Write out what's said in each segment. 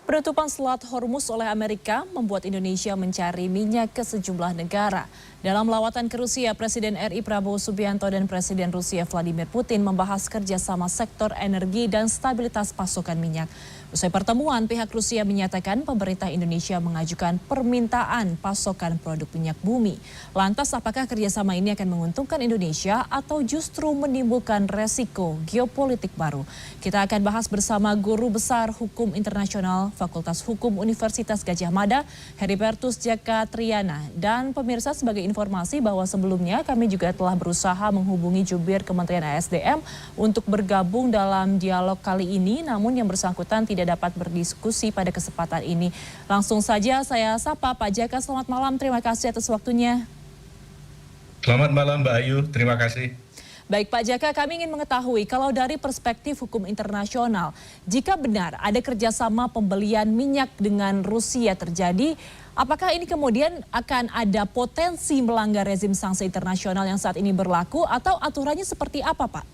Penutupan Selat Hormuz oleh Amerika membuat Indonesia mencari minyak ke sejumlah negara. Dalam lawatan ke Rusia, Presiden RI Prabowo Subianto dan Presiden Rusia Vladimir Putin membahas kerjasama sektor energi dan stabilitas pasokan minyak. Usai pertemuan, pihak Rusia menyatakan pemerintah Indonesia mengajukan permintaan pasokan produk minyak bumi. Lantas, apakah kerjasama ini akan menguntungkan Indonesia atau justru menimbulkan resiko geopolitik baru? Kita akan bahas bersama Guru Besar Hukum Internasional Fakultas Hukum Universitas Gadjah Mada, Heribertus Jaka Triana. Dan pemirsa, sebagai informasi bahwa sebelumnya kami juga telah berusaha menghubungi jubir Kementerian ASDM untuk bergabung dalam dialog kali ini, namun yang bersangkutan tidak dapat berdiskusi pada kesempatan ini. Langsung saja saya sapa Pak Jaka, selamat malam, terima kasih atas waktunya. Selamat malam Mbak Ayu, terima kasih. Baik Pak Jaka, kami ingin mengetahui kalau dari perspektif hukum internasional, jika benar ada kerjasama pembelian minyak dengan Rusia terjadi, apakah ini kemudian akan ada potensi melanggar rezim sanksi internasional yang saat ini berlaku atau aturannya seperti apa Pak?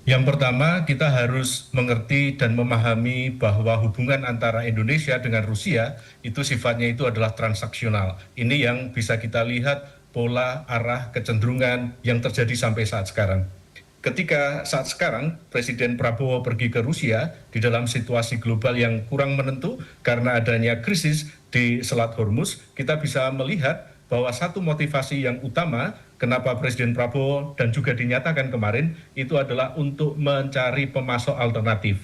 Yang pertama, kita harus mengerti dan memahami bahwa hubungan antara Indonesia dengan Rusia itu sifatnya itu adalah transaksional. Ini yang bisa kita lihat pola arah kecenderungan yang terjadi sampai saat sekarang. Ketika saat sekarang Presiden Prabowo pergi ke Rusia di dalam situasi global yang kurang menentu karena adanya krisis di Selat Hormuz, kita bisa melihat bahwa satu motivasi yang utama kenapa Presiden Prabowo dan juga dinyatakan kemarin itu adalah untuk mencari pemasok alternatif.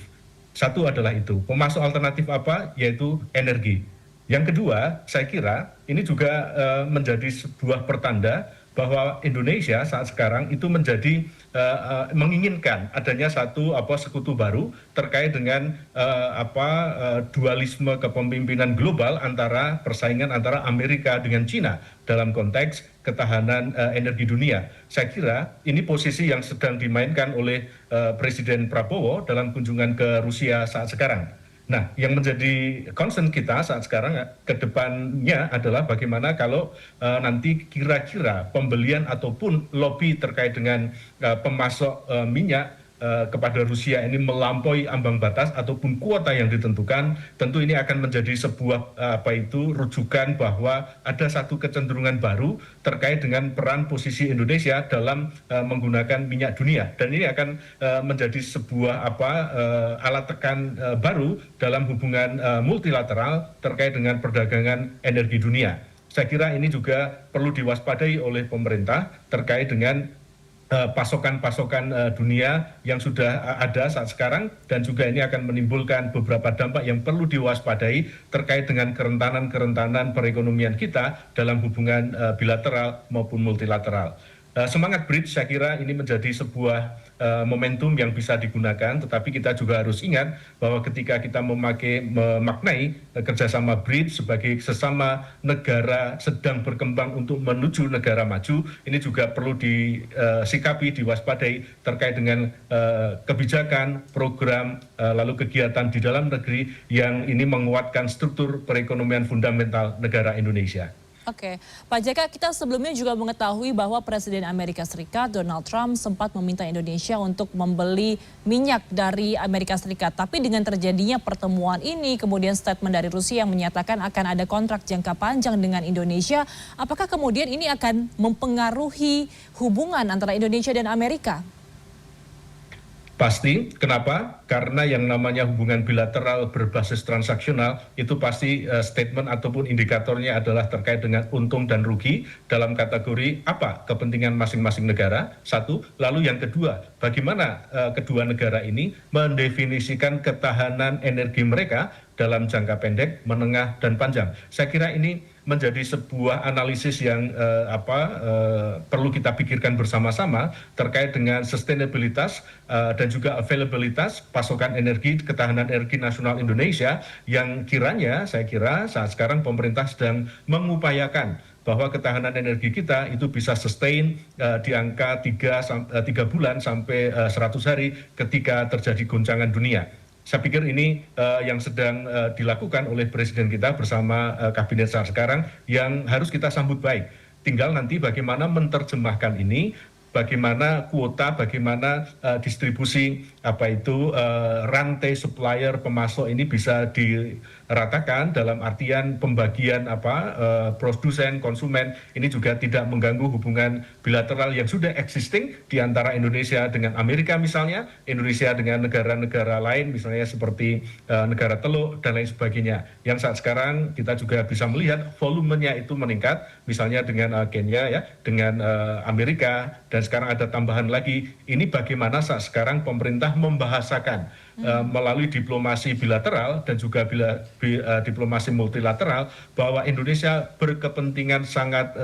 Satu adalah itu. Pemasok alternatif apa? Yaitu energi. Yang kedua, saya kira ini juga menjadi sebuah pertanda bahwa Indonesia saat sekarang itu menjadi menginginkan adanya satu sekutu baru terkait dengan dualisme kepemimpinan global antara persaingan antara Amerika dengan Cina dalam konteks ketahanan energi dunia. Saya kira ini posisi yang sedang dimainkan oleh Presiden Prabowo dalam kunjungan ke Rusia saat sekarang. Nah, yang menjadi concern kita saat sekarang ke depannya adalah bagaimana kalau nanti kira-kira pembelian ataupun lobby terkait dengan pemasok minyak kepada Rusia ini melampaui ambang batas ataupun kuota yang ditentukan, tentu ini akan menjadi sebuah rujukan bahwa ada satu kecenderungan baru terkait dengan peran posisi Indonesia dalam menggunakan minyak dunia, dan ini akan menjadi sebuah alat tekan baru dalam hubungan multilateral terkait dengan perdagangan energi dunia. Saya kira ini juga perlu diwaspadai oleh pemerintah terkait dengan pasokan-pasokan dunia yang sudah ada saat sekarang, dan juga ini akan menimbulkan beberapa dampak yang perlu diwaspadai terkait dengan kerentanan perekonomian kita dalam hubungan bilateral maupun multilateral. Semangat bridge saya kira ini menjadi sebuah momentum yang bisa digunakan, tetapi kita juga harus ingat bahwa ketika kita memaknai kerjasama bridge sebagai sesama negara sedang berkembang untuk menuju negara maju, ini juga perlu disikapi, diwaspadai terkait dengan kebijakan, program, lalu kegiatan di dalam negeri yang ini menguatkan struktur perekonomian fundamental negara Indonesia. Oke, Pak Jaka, kita sebelumnya juga mengetahui bahwa Presiden Amerika Serikat Donald Trump sempat meminta Indonesia untuk membeli minyak dari Amerika Serikat. Tapi dengan terjadinya pertemuan ini, kemudian statement dari Rusia yang menyatakan akan ada kontrak jangka panjang dengan Indonesia, apakah kemudian ini akan mempengaruhi hubungan antara Indonesia dan Amerika? Pasti, kenapa? Karena yang namanya hubungan bilateral berbasis transaksional itu pasti statement ataupun indikatornya adalah terkait dengan untung dan rugi dalam kategori apa kepentingan masing-masing negara, satu. Lalu yang kedua, bagaimana kedua negara ini mendefinisikan ketahanan energi mereka dalam jangka pendek, menengah, dan panjang. Saya kira ini menjadi sebuah analisis yang perlu kita pikirkan bersama-sama terkait dengan sustainabilitas dan juga availabilitas pasokan energi, ketahanan energi nasional Indonesia yang kiranya saya kira saat sekarang pemerintah sedang mengupayakan bahwa ketahanan energi kita itu bisa sustain di angka 3 bulan sampai 100 hari ketika terjadi goncangan dunia. Saya pikir ini yang sedang dilakukan oleh Presiden kita bersama Kabinet saat sekarang yang harus kita sambut baik. Tinggal nanti bagaimana menerjemahkan ini bagaimana kuota, bagaimana distribusi rantai supplier pemasok ini bisa diratakan dalam artian pembagian produsen, konsumen, ini juga tidak mengganggu hubungan bilateral yang sudah existing di antara Indonesia dengan Amerika misalnya, Indonesia dengan negara-negara lain misalnya seperti negara Teluk dan lain sebagainya. Yang saat sekarang kita juga bisa melihat volumenya itu meningkat, misalnya dengan Kenya ya, dengan Amerika, dan sekarang ada tambahan lagi. Ini bagaimana saat sekarang pemerintah membahasakan melalui diplomasi bilateral dan juga diplomasi multilateral bahwa Indonesia berkepentingan sangat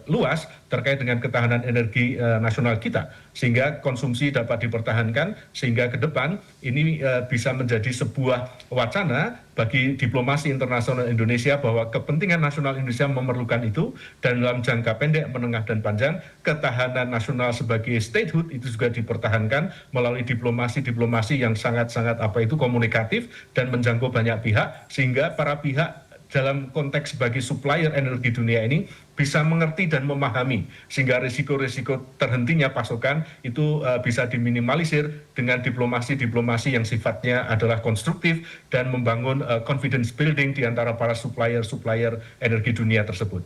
luas terkait dengan ketahanan energi nasional kita, sehingga konsumsi dapat dipertahankan, sehingga ke depan ini bisa menjadi sebuah wacana bagi diplomasi internasional Indonesia bahwa kepentingan nasional Indonesia memerlukan itu, dan dalam jangka pendek, menengah, dan panjang ketahanan nasional sebagai statehood itu juga dipertahankan melalui diplomasi yang sangat komunikatif dan menjangkau banyak pihak, sehingga para pihak dalam konteks sebagai supplier energi dunia ini bisa mengerti dan memahami, sehingga risiko-risiko terhentinya pasokan itu bisa diminimalisir dengan diplomasi yang sifatnya adalah konstruktif dan membangun confidence building di antara para supplier energi dunia tersebut.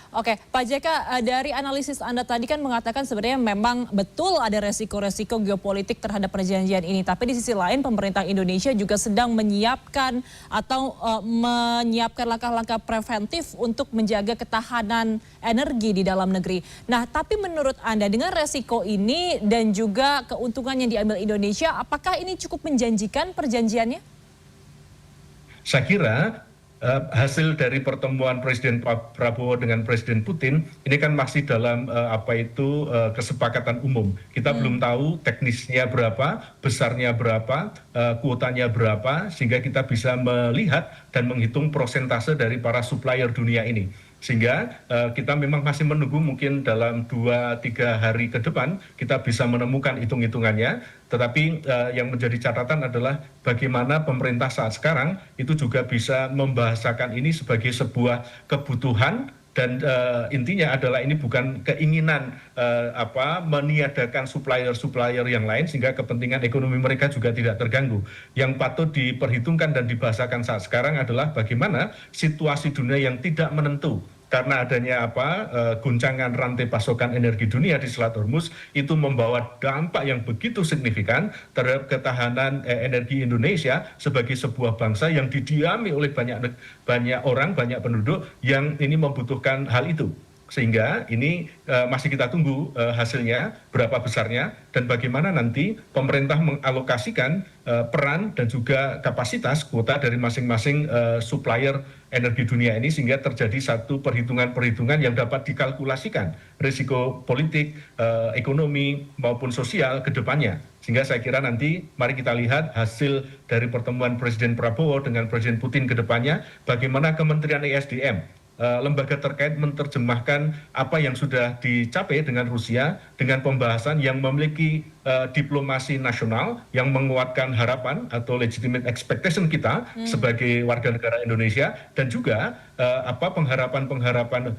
Oke, Pak JK, dari analisis Anda tadi kan mengatakan sebenarnya memang betul ada resiko-resiko geopolitik terhadap perjanjian ini. Tapi di sisi lain pemerintah Indonesia juga sedang menyiapkan atau menyiapkan langkah-langkah preventif untuk menjaga ketahanan energi di dalam negeri. Nah, tapi menurut Anda dengan resiko ini dan juga keuntungan yang diambil Indonesia, apakah ini cukup menjanjikan perjanjiannya? Saya kira hasil dari pertemuan Presiden Prabowo dengan Presiden Putin ini kan masih dalam kesepakatan umum. Kita belum tahu teknisnya berapa, besarnya berapa, kuotanya berapa, sehingga kita bisa melihat dan menghitung persentase dari para supplier dunia ini. Sehingga kita memang masih menunggu, mungkin dalam 2-3 hari ke depan kita bisa menemukan hitung-hitungannya. Tetapi yang menjadi catatan adalah bagaimana pemerintah saat sekarang itu juga bisa membahasakan ini sebagai sebuah kebutuhan, dan intinya adalah ini bukan keinginan meniadakan supplier yang lain sehingga kepentingan ekonomi mereka juga tidak terganggu. Yang patut diperhitungkan dan dibahasakan saat sekarang adalah bagaimana situasi dunia yang tidak menentu karena adanya guncangan rantai pasokan energi dunia di Selat Hormuz itu membawa dampak yang begitu signifikan terhadap ketahanan energi Indonesia sebagai sebuah bangsa yang didiami oleh banyak orang, banyak penduduk yang ini membutuhkan hal itu. Sehingga ini masih kita tunggu hasilnya, berapa besarnya, dan bagaimana nanti pemerintah mengalokasikan peran dan juga kapasitas kuota dari masing-masing supplier energi dunia ini, sehingga terjadi satu perhitungan-perhitungan yang dapat dikalkulasikan risiko politik, ekonomi, maupun sosial ke depannya. Sehingga saya kira nanti mari kita lihat hasil dari pertemuan Presiden Prabowo dengan Presiden Putin ke depannya, bagaimana Kementerian ESDM, lembaga terkait menerjemahkan apa yang sudah dicapai dengan Rusia dengan pembahasan yang memiliki diplomasi nasional yang menguatkan harapan atau legitimate expectation kita sebagai warga negara Indonesia, dan juga pengharapan-pengharapan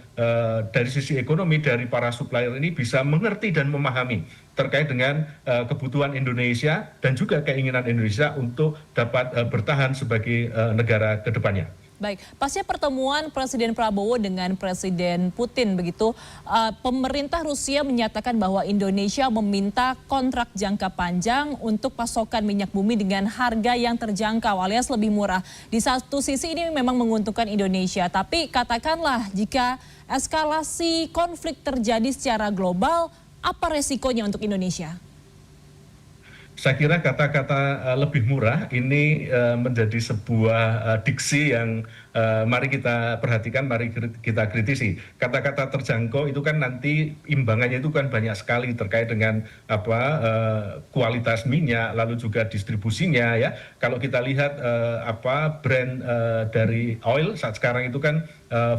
dari sisi ekonomi dari para supplier ini bisa mengerti dan memahami terkait dengan kebutuhan Indonesia dan juga keinginan Indonesia untuk dapat bertahan sebagai negara ke depannya. Baik, pasca pertemuan Presiden Prabowo dengan Presiden Putin begitu, pemerintah Rusia menyatakan bahwa Indonesia meminta kontrak jangka panjang untuk pasokan minyak bumi dengan harga yang terjangkau alias lebih murah. Di satu sisi ini memang menguntungkan Indonesia, tapi katakanlah jika eskalasi konflik terjadi secara global, apa resikonya untuk Indonesia? Saya kira kata-kata lebih murah ini menjadi sebuah diksi yang mari kita perhatikan, mari kita kritisi. Kata-kata terjangkau itu kan nanti imbangannya itu kan banyak sekali terkait dengan kualitas minyak, lalu juga distribusinya ya. Kalau kita lihat brand dari oil saat sekarang itu kan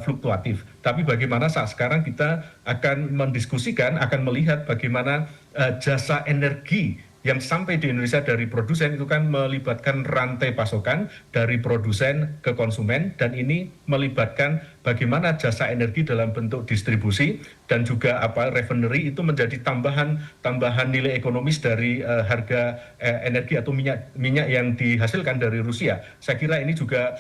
fluktuatif. Tapi bagaimana saat sekarang kita akan mendiskusikan, akan melihat bagaimana jasa energi yang sampai di Indonesia dari produsen itu kan melibatkan rantai pasokan dari produsen ke konsumen, dan ini melibatkan bagaimana jasa energi dalam bentuk distribusi dan juga refinery itu menjadi tambahan nilai ekonomis dari harga energi atau minyak yang dihasilkan dari Rusia. Saya kira ini juga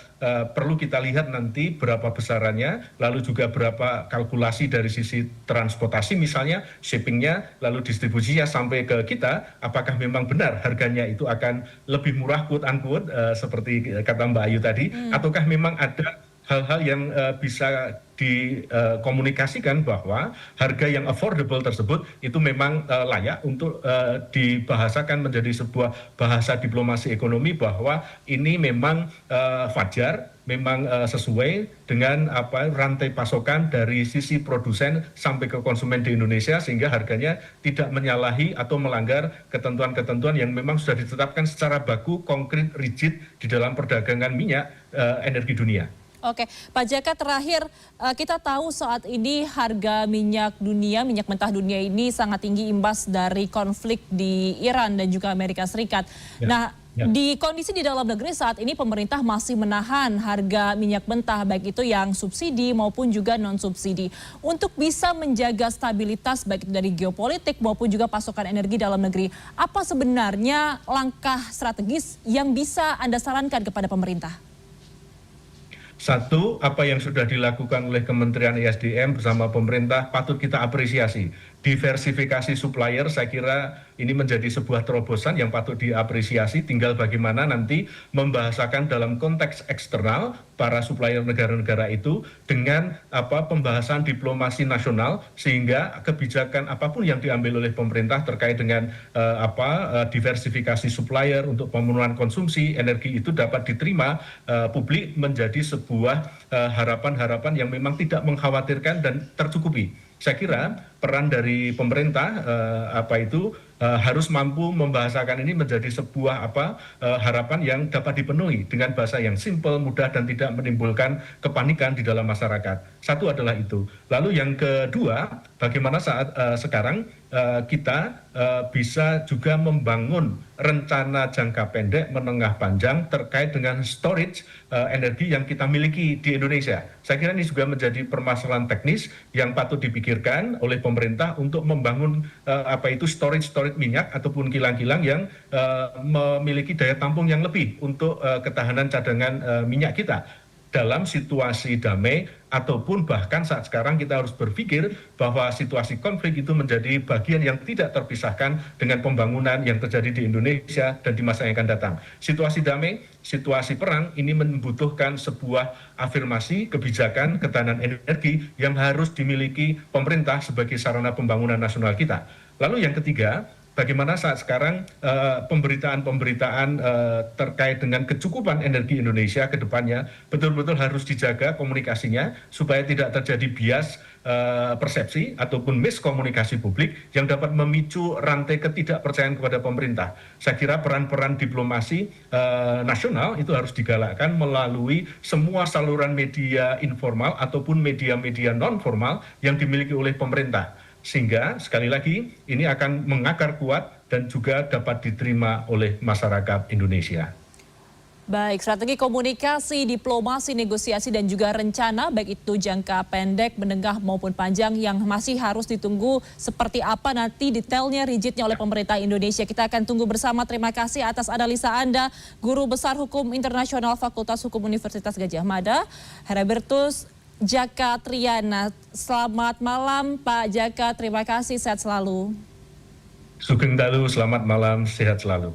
perlu kita lihat nanti berapa besarannya, lalu juga berapa kalkulasi dari sisi transportasi misalnya, shippingnya, lalu distribusinya sampai ke kita, apakah memang benar harganya itu akan lebih murah quote unquote seperti kata Mbak Ayu tadi, ataukah memang ada hal-hal yang bisa dikomunikasikan bahwa harga yang affordable tersebut itu memang layak untuk dibahasakan menjadi sebuah bahasa diplomasi ekonomi bahwa ini memang wajar, memang sesuai dengan rantai pasokan dari sisi produsen sampai ke konsumen di Indonesia sehingga harganya tidak menyalahi atau melanggar ketentuan-ketentuan yang memang sudah ditetapkan secara baku, konkret, rigid di dalam perdagangan minyak energi dunia. Oke, Pak Jaka, terakhir kita tahu saat ini harga minyak dunia, minyak mentah dunia ini sangat tinggi imbas dari konflik di Iran dan juga Amerika Serikat. Di kondisi di dalam negeri saat ini pemerintah masih menahan harga minyak mentah baik itu yang subsidi maupun juga non-subsidi untuk bisa menjaga stabilitas baik itu dari geopolitik maupun juga pasokan energi dalam negeri. Apa sebenarnya langkah strategis yang bisa Anda sarankan kepada pemerintah? Satu, apa yang sudah dilakukan oleh Kementerian ESDM bersama pemerintah patut kita apresiasi. Diversifikasi supplier saya kira ini menjadi sebuah terobosan yang patut diapresiasi, tinggal bagaimana nanti membahasakan dalam konteks eksternal para supplier negara-negara itu dengan pembahasan diplomasi nasional sehingga kebijakan apapun yang diambil oleh pemerintah terkait dengan diversifikasi supplier untuk pemenuhan konsumsi energi itu dapat diterima publik menjadi sebuah harapan-harapan yang memang tidak mengkhawatirkan dan tercukupi. Saya kira peran dari pemerintah harus mampu membahasakan ini menjadi sebuah harapan yang dapat dipenuhi dengan bahasa yang simpel, mudah dan tidak menimbulkan kepanikan di dalam masyarakat. Satu adalah itu. Lalu yang kedua, bagaimana saat sekarang kita bisa juga membangun rencana jangka pendek, menengah panjang terkait dengan storage energi yang kita miliki di Indonesia. Saya kira ini juga menjadi permasalahan teknis yang patut dipikirkan oleh pemerintah untuk membangun storage minyak ataupun kilang-kilang yang memiliki daya tampung yang lebih untuk ketahanan cadangan minyak kita dalam situasi damai ataupun bahkan saat sekarang kita harus berpikir bahwa situasi konflik itu menjadi bagian yang tidak terpisahkan dengan pembangunan yang terjadi di Indonesia dan di masa yang akan datang. Situasi damai, situasi perang ini membutuhkan sebuah afirmasi kebijakan ketahanan energi yang harus dimiliki pemerintah sebagai sarana pembangunan nasional kita. Lalu yang ketiga, bagaimana saat sekarang pemberitaan-pemberitaan terkait dengan kecukupan energi Indonesia ke depannya betul-betul harus dijaga komunikasinya supaya tidak terjadi bias persepsi ataupun miskomunikasi publik yang dapat memicu rantai ketidakpercayaan kepada pemerintah. Saya kira peran-peran diplomasi nasional itu harus digalakkan melalui semua saluran media informal ataupun media-media non-formal yang dimiliki oleh pemerintah. Sehingga sekali lagi ini akan mengakar kuat dan juga dapat diterima oleh masyarakat Indonesia. Baik, strategi komunikasi, diplomasi, negosiasi dan juga rencana baik itu jangka pendek, menengah maupun panjang yang masih harus ditunggu seperti apa nanti detailnya rigidnya oleh pemerintah Indonesia. Kita akan tunggu bersama. Terima kasih atas analisa Anda, Guru Besar Hukum Internasional Fakultas Hukum Universitas Gadjah Mada, Herobertus Jaka Triana. Selamat malam Pak Jaka, terima kasih, sehat selalu. Sugeng Dalu, selamat malam, sehat selalu.